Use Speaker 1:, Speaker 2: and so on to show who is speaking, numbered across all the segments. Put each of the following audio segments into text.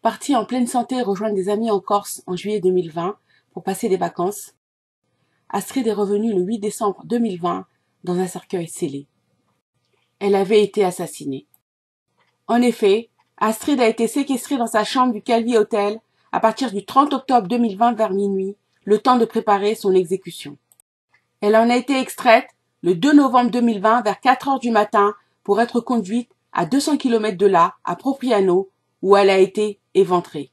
Speaker 1: Partie en pleine santé rejoindre des amis en Corse en juillet 2020 pour passer des vacances, Astrid est revenue le 8 décembre 2020 dans un cercueil scellé. Elle avait été assassinée. En effet, Astrid a été séquestrée dans sa chambre du Calvi Hotel à partir du 30 octobre 2020 vers minuit, le temps de préparer son exécution. Elle en a été extraite le 2 novembre 2020 vers 4 heures du matin pour être conduite à 200 km de là, à Propriano, où elle a été éventrée.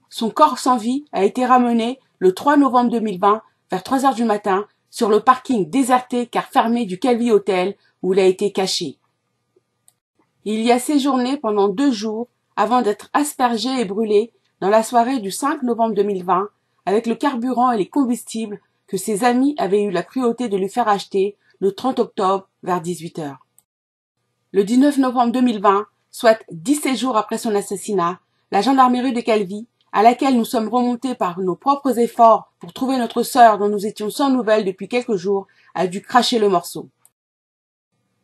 Speaker 1: Son corps sans vie a été ramené le 3 novembre 2020 vers 3 heures du matin sur le parking déserté car fermé du Calvi Hotel où il a été caché. Il y a séjourné pendant 2 jours avant d'être aspergé et brûlé dans la soirée du 5 novembre 2020 avec le carburant et les combustibles que ses amis avaient eu la cruauté de lui faire acheter le 30 octobre vers 18 heures. Le 19 novembre 2020, soit 17 jours après son assassinat, la gendarmerie de Calvi, à laquelle nous sommes remontés par nos propres efforts pour trouver notre sœur dont nous étions sans nouvelles depuis quelques jours, a dû cracher le morceau.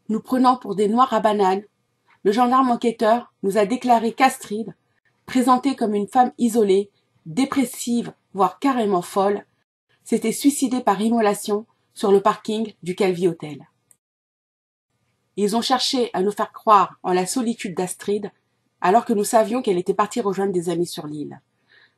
Speaker 1: Nous prenant pour des noirs à bananes, le gendarme enquêteur nous a déclaré qu'Astrid, présentée comme une femme isolée, dépressive, voire carrément folle, s'était suicidée par immolation sur le parking du Calvi Hotel. Ils ont cherché à nous faire croire en la solitude d'Astrid, alors que nous savions qu'elle était partie rejoindre des amis sur l'île.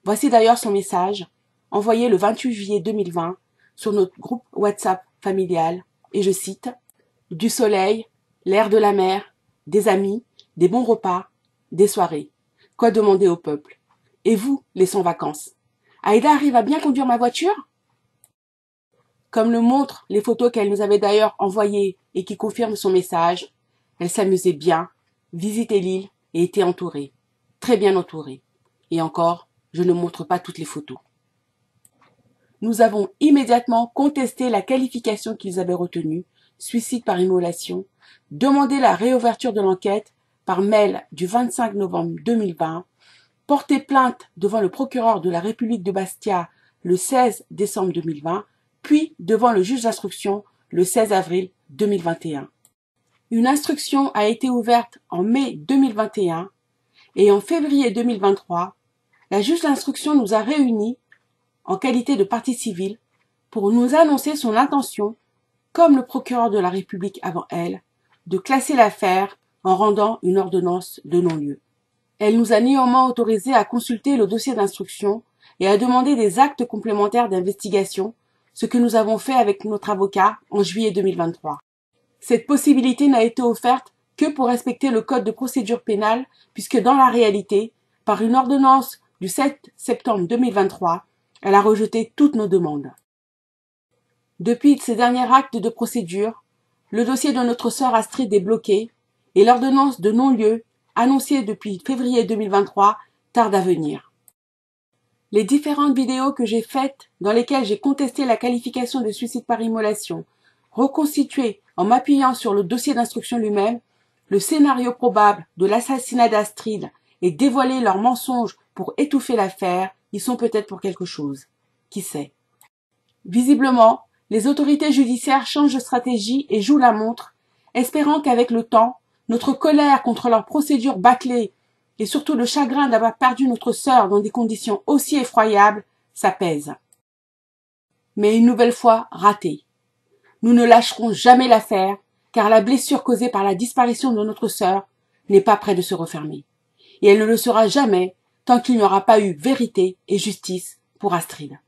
Speaker 1: Voici d'ailleurs son message, envoyé le 28 juillet 2020 sur notre groupe WhatsApp familial, et je cite « Du soleil, l'air de la mer, des amis, des bons repas, des soirées. Quoi demander au peuple? Et vous, les sans-vacances? Aïda arrive à bien conduire ma voiture ?» Comme le montrent les photos qu'elle nous avait d'ailleurs envoyées et qui confirment son message, elle s'amusait bien, visitait l'île et était entourée, très bien entourée. Et encore, je ne montre pas toutes les photos. Nous avons immédiatement contesté la qualification qu'ils avaient retenue, suicide par immolation, demandé la réouverture de l'enquête par mail du 25 novembre 2020, porté plainte devant le procureur de la République de Bastia le 16 décembre 2020, puis devant le juge d'instruction le 16 avril 2021. Une instruction a été ouverte en mai 2021 et en février 2023, la juge d'instruction nous a réunis en qualité de partie civile pour nous annoncer son intention, comme le procureur de la République avant elle, de classer l'affaire en rendant une ordonnance de non-lieu. Elle nous a néanmoins autorisés à consulter le dossier d'instruction et à demander des actes complémentaires d'investigation, ce que nous avons fait avec notre avocat en juillet 2023. Cette possibilité n'a été offerte que pour respecter le code de procédure pénale, puisque dans la réalité, par une ordonnance du 7 septembre 2023, elle a rejeté toutes nos demandes. Depuis ces derniers actes de procédure, le dossier de notre sœur Astrid est bloqué et l'ordonnance de non-lieu, annoncée depuis février 2023, tarde à venir. Les différentes vidéos que j'ai faites dans lesquelles j'ai contesté la qualification de suicide par immolation, reconstituées en m'appuyant sur le dossier d'instruction lui-même, le scénario probable de l'assassinat d'Astrid et dévoiler leurs mensonges pour étouffer l'affaire, ils sont peut-être pour quelque chose. Qui sait? Visiblement, les autorités judiciaires changent de stratégie et jouent la montre, espérant qu'avec le temps, notre colère contre leurs procédures bâclées et surtout le chagrin d'avoir perdu notre sœur dans des conditions aussi effroyables s'apaise. Mais une nouvelle fois raté. Nous ne lâcherons jamais l'affaire, car la blessure causée par la disparition de notre sœur n'est pas près de se refermer. Et elle ne le sera jamais tant qu'il n'y aura pas eu vérité et justice pour Astrid.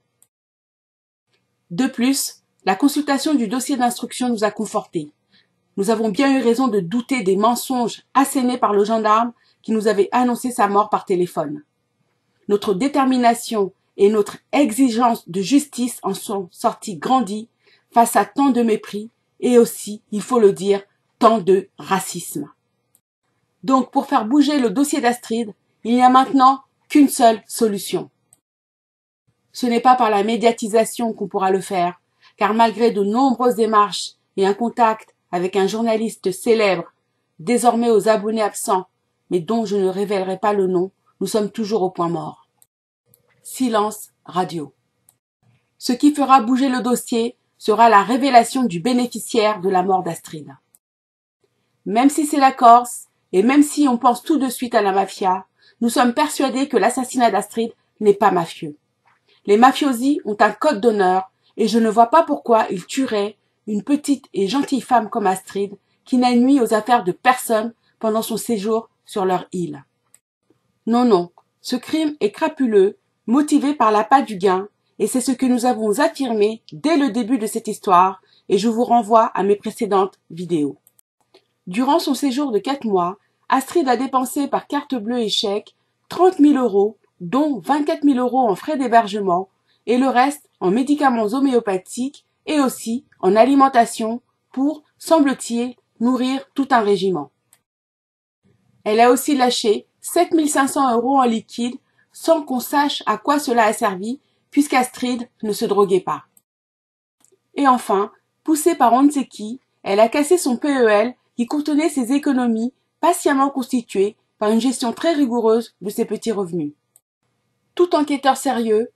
Speaker 1: De plus, la consultation du dossier d'instruction nous a confortés. Nous avons bien eu raison de douter des mensonges assénés par le gendarme qui nous avait annoncé sa mort par téléphone. Notre détermination et notre exigence de justice en sont sorties grandies face à tant de mépris et aussi, il faut le dire, tant de racisme. Donc, pour faire bouger le dossier d'Astrid, il n'y a maintenant qu'une seule solution. Ce n'est pas par la médiatisation qu'on pourra le faire, car malgré de nombreuses démarches et un contact avec un journaliste célèbre, désormais aux abonnés absents, mais dont je ne révélerai pas le nom, nous sommes toujours au point mort. Silence radio. Ce qui fera bouger le dossier sera la révélation du bénéficiaire de la mort d'Astrid. Même si c'est la Corse, et même si on pense tout de suite à la mafia, nous sommes persuadés que l'assassinat d'Astrid n'est pas mafieux. Les mafiosi ont un code d'honneur et je ne vois pas pourquoi ils tueraient une petite et gentille femme comme Astrid qui n'a nui aux affaires de personne pendant son séjour sur leur île. Non, non, ce crime est crapuleux, motivé par l'appât du gain, et c'est ce que nous avons affirmé dès le début de cette histoire, et je vous renvoie à mes précédentes vidéos. Durant son séjour de 4 mois, Astrid a dépensé par carte bleue et chèque 30 000 euros, dont 24 000 euros en frais d'hébergement, et le reste en médicaments homéopathiques et aussi en alimentation pour, semble-t-il, nourrir tout un régiment. Elle a aussi lâché 7 500 euros en liquide sans qu'on sache à quoi cela a servi puisqu'Astrid ne se droguait pas. Et enfin, poussée par on ne sait qui, elle a cassé son PEL qui contenait ses économies patiemment constituées par une gestion très rigoureuse de ses petits revenus. Tout enquêteur sérieux,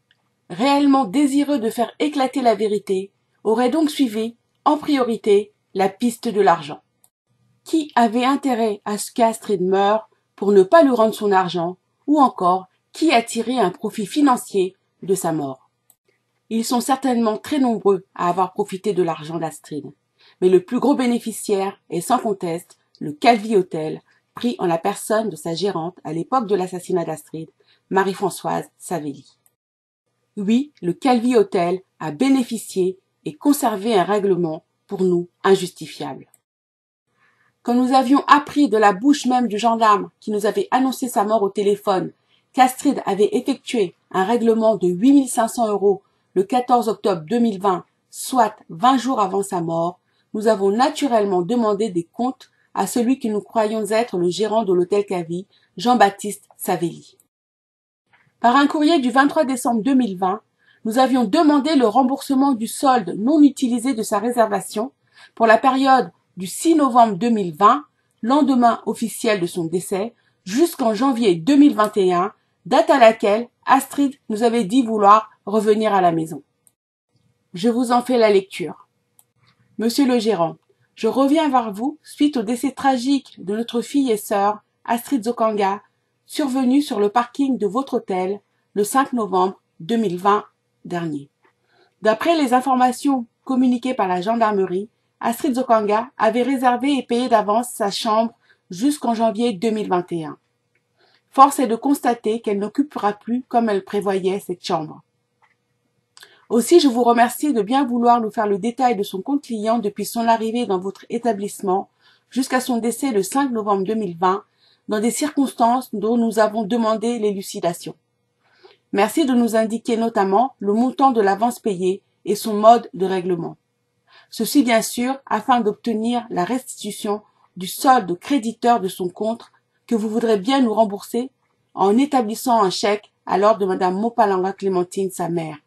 Speaker 1: réellement désireux de faire éclater la vérité, aurait donc suivi, en priorité, la piste de l'argent. Qui avait intérêt à ce qu'Astrid meure pour ne pas lui rendre son argent, ou encore qui a tiré un profit financier de sa mort. Ils sont certainement très nombreux à avoir profité de l'argent d'Astrid, mais le plus gros bénéficiaire est sans conteste le Calvi Hotel, pris en la personne de sa gérante à l'époque de l'assassinat d'Astrid, Marie-Françoise Savelli. Oui, le Calvi Hotel a bénéficié et conservé un règlement pour nous injustifiable. Quand nous avions appris de la bouche même du gendarme qui nous avait annoncé sa mort au téléphone qu'Astrid avait effectué un règlement de 8 500 euros le 14 octobre 2020, soit 20 jours avant sa mort, nous avons naturellement demandé des comptes à celui que nous croyons être le gérant de l'hôtel Calvi, Jean-Baptiste Savelli. Par un courrier du 23 décembre 2020, nous avions demandé le remboursement du solde non utilisé de sa réservation pour la période du 6 novembre 2020, lendemain officiel de son décès, jusqu'en janvier 2021, date à laquelle Astrid nous avait dit vouloir revenir à la maison. Je vous en fais la lecture. Monsieur le gérant, je reviens vers vous suite au décès tragique de notre fille et sœur, Astrid Zokanga, survenu sur le parking de votre hôtel le 5 novembre 2020 dernier. D'après les informations communiquées par la gendarmerie, Astrid Zokanga avait réservé et payé d'avance sa chambre jusqu'en janvier 2021. Force est de constater qu'elle n'occupera plus comme elle prévoyait cette chambre. Aussi, je vous remercie de bien vouloir nous faire le détail de son compte client depuis son arrivée dans votre établissement jusqu'à son décès le 5 novembre 2020, dans des circonstances dont nous avons demandé l'élucidation. Merci de nous indiquer notamment le montant de l'avance payée et son mode de règlement. Ceci bien sûr afin d'obtenir la restitution du solde créditeur de son compte que vous voudrez bien nous rembourser en établissant un chèque à l'ordre de Madame Mopalanga Clémentine, sa mère.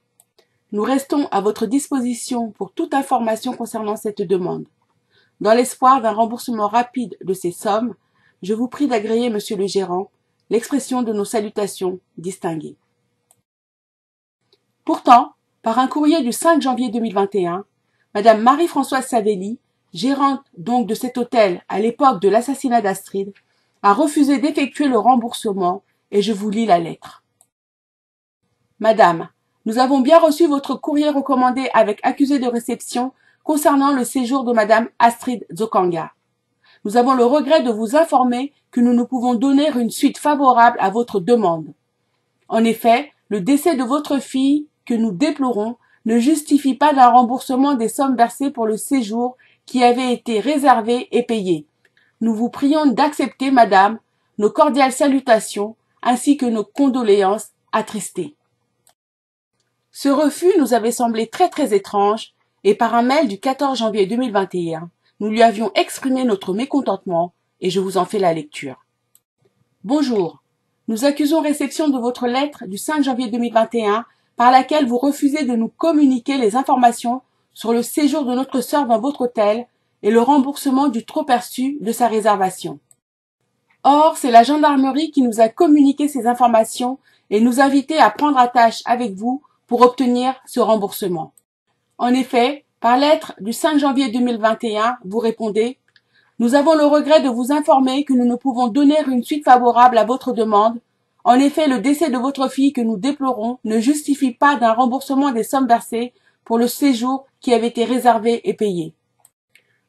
Speaker 1: Nous restons à votre disposition pour toute information concernant cette demande. Dans l'espoir d'un remboursement rapide de ces sommes, je vous prie d'agréer, monsieur le gérant, l'expression de nos salutations distinguées. Pourtant, par un courrier du 5 janvier 2021, Madame Marie-Françoise Savelli, gérante donc de cet hôtel à l'époque de l'assassinat d'Astrid, a refusé d'effectuer le remboursement et je vous lis la lettre. Madame, nous avons bien reçu votre courrier recommandé avec accusé de réception concernant le séjour de Madame Astrid Zokanga. Nous avons le regret de vous informer que nous ne pouvons donner une suite favorable à votre demande. En effet, le décès de votre fille, que nous déplorons, ne justifie pas d'un remboursement des sommes versées pour le séjour qui avait été réservé et payé. Nous vous prions d'accepter, madame, nos cordiales salutations ainsi que nos condoléances attristées. Ce refus nous avait semblé très étrange et par un mail du 14 janvier 2021, nous lui avions exprimé notre mécontentement et je vous en fais la lecture. Bonjour. Nous accusons réception de votre lettre du 5 janvier 2021 par laquelle vous refusez de nous communiquer les informations sur le séjour de notre sœur dans votre hôtel et le remboursement du trop perçu de sa réservation. Or, c'est la gendarmerie qui nous a communiqué ces informations et nous invitait à prendre attache avec vous pour obtenir ce remboursement. En effet, par lettre du 5 janvier 2021, vous répondez « Nous avons le regret de vous informer que nous ne pouvons donner une suite favorable à votre demande En effet, le décès de votre fille que nous déplorons ne justifie pas d'un remboursement des sommes versées pour le séjour qui avait été réservé et payé.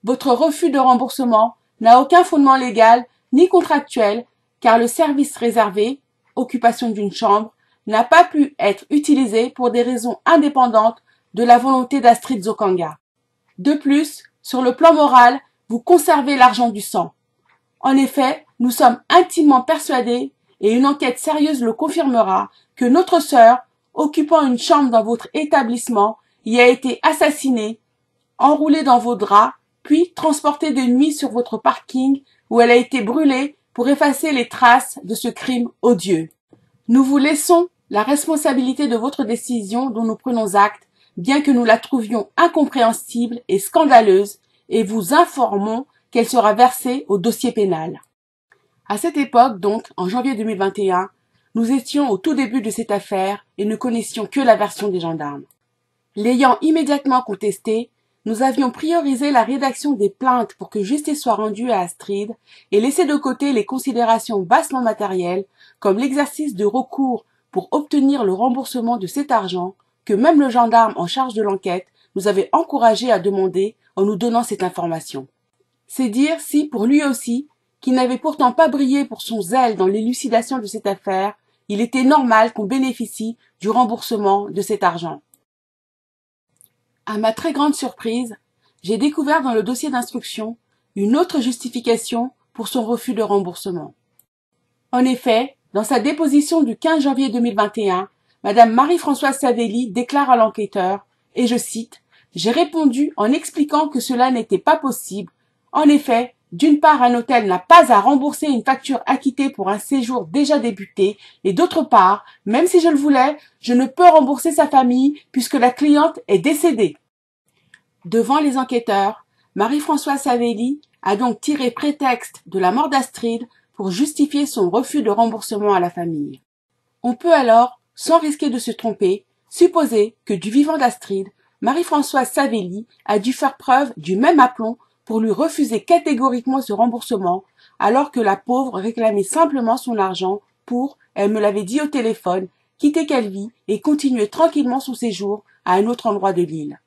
Speaker 1: Votre refus de remboursement n'a aucun fondement légal ni contractuel car le service réservé, occupation d'une chambre, n'a pas pu être utilisé pour des raisons indépendantes de la volonté d'Astrid Zokanga. De plus, sur le plan moral, vous conservez l'argent du sang. En effet, nous sommes intimement persuadés, et une enquête sérieuse le confirmera, que notre sœur, occupant une chambre dans votre établissement, y a été assassinée, enroulée dans vos draps, puis transportée de nuit sur votre parking où elle a été brûlée pour effacer les traces de ce crime odieux. Nous vous laissons la responsabilité de votre décision dont nous prenons acte, bien que nous la trouvions incompréhensible et scandaleuse, et vous informons qu'elle sera versée au dossier pénal. À cette époque, donc, en janvier 2021, nous étions au tout début de cette affaire et ne connaissions que la version des gendarmes. L'ayant immédiatement contestée, nous avions priorisé la rédaction des plaintes pour que justice soit rendue à Astrid et laissé de côté les considérations bassement matérielles, comme l'exercice de recours pour obtenir le remboursement de cet argent que même le gendarme en charge de l'enquête nous avait encouragé à demander en nous donnant cette information. C'est dire si, pour lui aussi, qui n'avait pourtant pas brillé pour son zèle dans l'élucidation de cette affaire, il était normal qu'on bénéficie du remboursement de cet argent. À ma très grande surprise, j'ai découvert dans le dossier d'instruction une autre justification pour son refus de remboursement. En effet, dans sa déposition du 15 janvier 2021, Madame Marie-Françoise Savelli déclare à l'enquêteur, et je cite, « J'ai répondu en expliquant que cela n'était pas possible. En effet, d'une part, un hôtel n'a pas à rembourser une facture acquittée pour un séjour déjà débuté, et d'autre part, même si je le voulais, je ne peux rembourser sa famille puisque la cliente est décédée. » Devant les enquêteurs, Marie-Françoise Savelli a donc tiré prétexte de la mort d'Astrid pour justifier son refus de remboursement à la famille. On peut alors, sans risquer de se tromper, supposer que du vivant d'Astrid, Marie-Françoise Savelli a dû faire preuve du même aplomb pour lui refuser catégoriquement ce remboursement, alors que la pauvre réclamait simplement son argent pour, elle me l'avait dit au téléphone, quitter Calvi et continuer tranquillement son séjour à un autre endroit de l'île.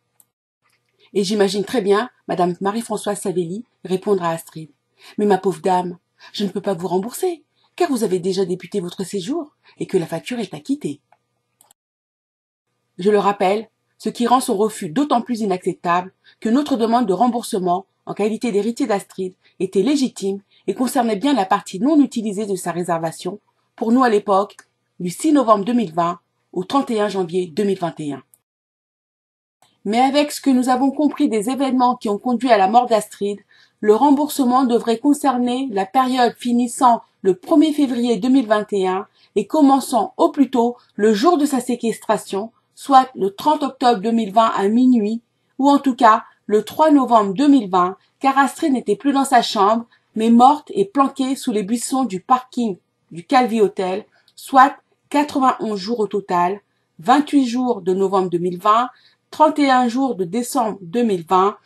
Speaker 1: Et j'imagine très bien Madame Marie-Françoise Savelli répondre à Astrid. « Mais ma pauvre dame, je ne peux pas vous rembourser, car vous avez déjà débuté votre séjour et que la facture est acquittée. » Je le rappelle, ce qui rend son refus d'autant plus inacceptable que notre demande de remboursement en qualité d'héritier d'Astrid était légitime et concernait bien la partie non utilisée de sa réservation, pour nous à l'époque, du 6 novembre 2020 au 31 janvier 2021. Mais avec ce que nous avons compris des événements qui ont conduit à la mort d'Astrid, le remboursement devrait concerner la période finissant le 1er février 2021 et commençant au plus tôt le jour de sa séquestration, soit le 30 octobre 2020 à minuit, ou en tout cas le 3 novembre 2020, car Astrid n'était plus dans sa chambre, mais morte et planquée sous les buissons du parking du Calvi Hotel, soit 91 jours au total, 28 jours de novembre 2020, 31 jours de décembre 2020,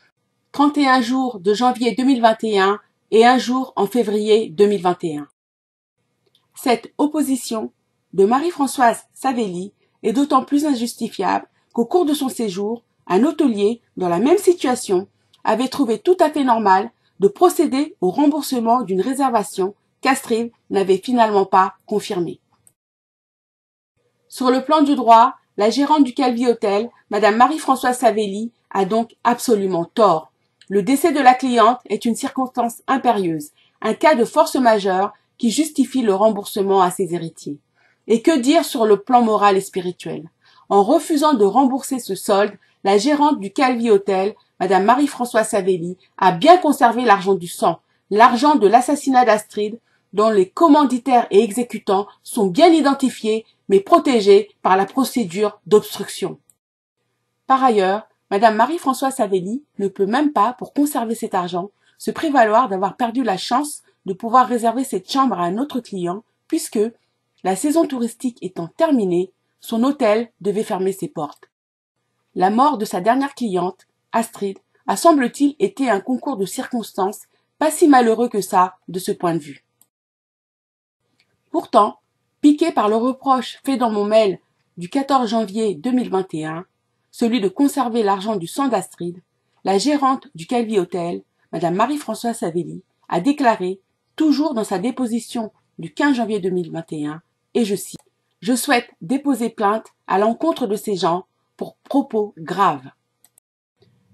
Speaker 1: 31 jours de janvier 2021 et 1 jour en février 2021. Cette opposition de Marie-Françoise Savelli est d'autant plus injustifiable qu'au cours de son séjour, un hôtelier, dans la même situation, avait trouvé tout à fait normal de procéder au remboursement d'une réservation qu'Astrid n'avait finalement pas confirmée. Sur le plan du droit, la gérante du Calvi Hotel, Madame Marie-Françoise Savelli, a donc absolument tort. Le décès de la cliente est une circonstance impérieuse, un cas de force majeure qui justifie le remboursement à ses héritiers. Et que dire sur le plan moral et spirituel? En refusant de rembourser ce solde, la gérante du Calvi Hotel, Madame Marie-Françoise Savelli, a bien conservé l'argent du sang, l'argent de l'assassinat d'Astrid, dont les commanditaires et exécutants sont bien identifiés, mais protégés par la procédure d'obstruction. Par ailleurs, Madame Marie-Françoise Savelli ne peut même pas, pour conserver cet argent, se prévaloir d'avoir perdu la chance de pouvoir réserver cette chambre à un autre client, puisque, la saison touristique étant terminée, son hôtel devait fermer ses portes. La mort de sa dernière cliente, Astrid, a semble-t-il été un concours de circonstances pas si malheureux que ça de ce point de vue. Pourtant, Piquée par le reproche fait dans mon mail du 14 janvier 2021, celui de conserver l'argent du sang d'Astrid, la gérante du Calvi Hotel, Madame Marie-Françoise Savelli, a déclaré, toujours dans sa déposition du 15 janvier 2021, et je cite, « Je souhaite déposer plainte à l'encontre de ces gens pour propos graves. »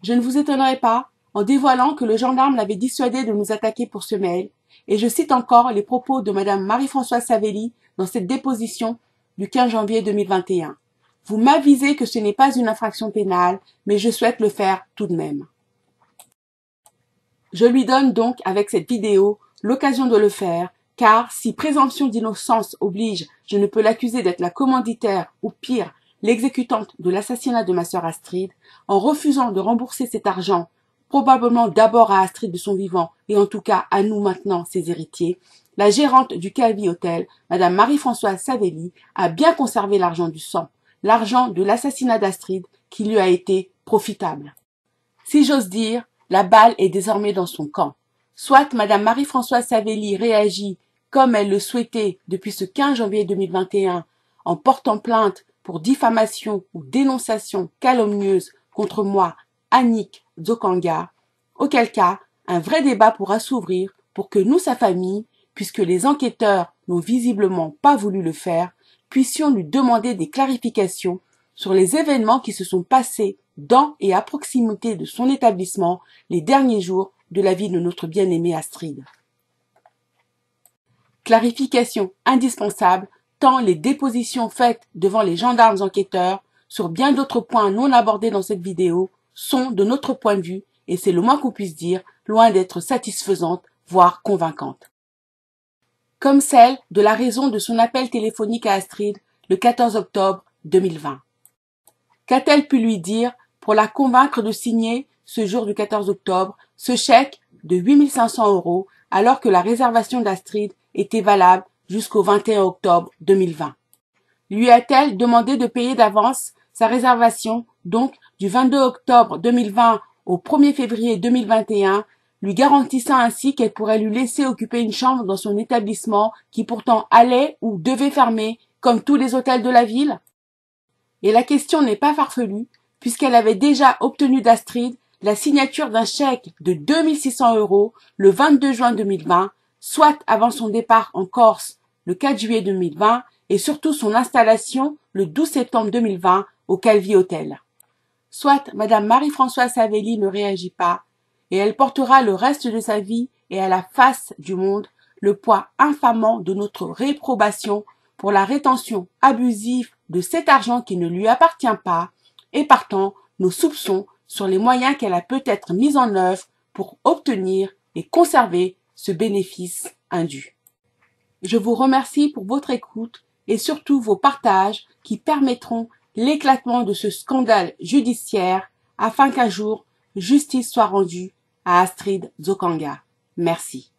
Speaker 1: Je ne vous étonnerai pas en dévoilant que le gendarme l'avait dissuadé de nous attaquer pour ce mail, et je cite encore les propos de Madame Marie-Françoise Savelli dans cette déposition du 15 janvier 2021. « Vous m'avisez que ce n'est pas une infraction pénale, mais je souhaite le faire tout de même. » Je lui donne donc, avec cette vidéo, l'occasion de le faire, car si présomption d'innocence oblige, je ne peux l'accuser d'être la commanditaire, ou pire, l'exécutante de l'assassinat de ma sœur Astrid, en refusant de rembourser cet argent, probablement d'abord à Astrid de son vivant, et en tout cas à nous maintenant, ses héritiers, la gérante du Calvi Hotel, Madame Marie-Françoise Savelli, a bien conservé l'argent du sang, l'argent de l'assassinat d'Astrid qui lui a été profitable. Si j'ose dire, la balle est désormais dans son camp. Soit Madame Marie-Françoise Savelli réagit comme elle le souhaitait depuis ce 15 janvier 2021 en portant plainte pour diffamation ou dénonciation calomnieuse contre moi, Annick Dzokanga, auquel cas un vrai débat pourra s'ouvrir pour que nous, sa famille, puisque les enquêteurs n'ont visiblement pas voulu le faire, puissions lui demander des clarifications sur les événements qui se sont passés dans et à proximité de son établissement les derniers jours de la vie de notre bien-aimée Astrid. Clarification indispensable tant les dépositions faites devant les gendarmes enquêteurs sur bien d'autres points non abordés dans cette vidéo sont, de notre point de vue, et c'est le moins qu'on puisse dire, loin d'être satisfaisantes, voire convaincantes. Comme celle de la raison de son appel téléphonique à Astrid le 14 octobre 2020. Qu'a-t-elle pu lui dire pour la convaincre de signer, ce jour du 14 octobre, ce chèque de 8 500 € alors que la réservation d'Astrid était valable jusqu'au 21 octobre 2020. Lui a-t-elle demandé de payer d'avance sa réservation, donc du 22 octobre 2020 au 1er février 2021, lui garantissant ainsi qu'elle pourrait lui laisser occuper une chambre dans son établissement qui pourtant allait ou devait fermer, comme tous les hôtels de la ville? Et la question n'est pas farfelue, puisqu'elle avait déjà obtenu d'Astrid la signature d'un chèque de 2 600 € le 22 juin 2020, soit avant son départ en Corse le 4 juillet 2020 et surtout son installation le 12 septembre 2020 au Calvi Hotel. Soit Madame Marie-Françoise Savelli ne réagit pas, et elle portera le reste de sa vie et à la face du monde le poids infamant de notre réprobation pour la rétention abusive de cet argent qui ne lui appartient pas, et partant nos soupçons sur les moyens qu'elle a peut-être mis en œuvre pour obtenir et conserver ce bénéfice indu. Je vous remercie pour votre écoute et surtout vos partages qui permettront l'éclatement de ce scandale judiciaire afin qu'un jour justice soit rendue à Astrid Dzokanga. Merci.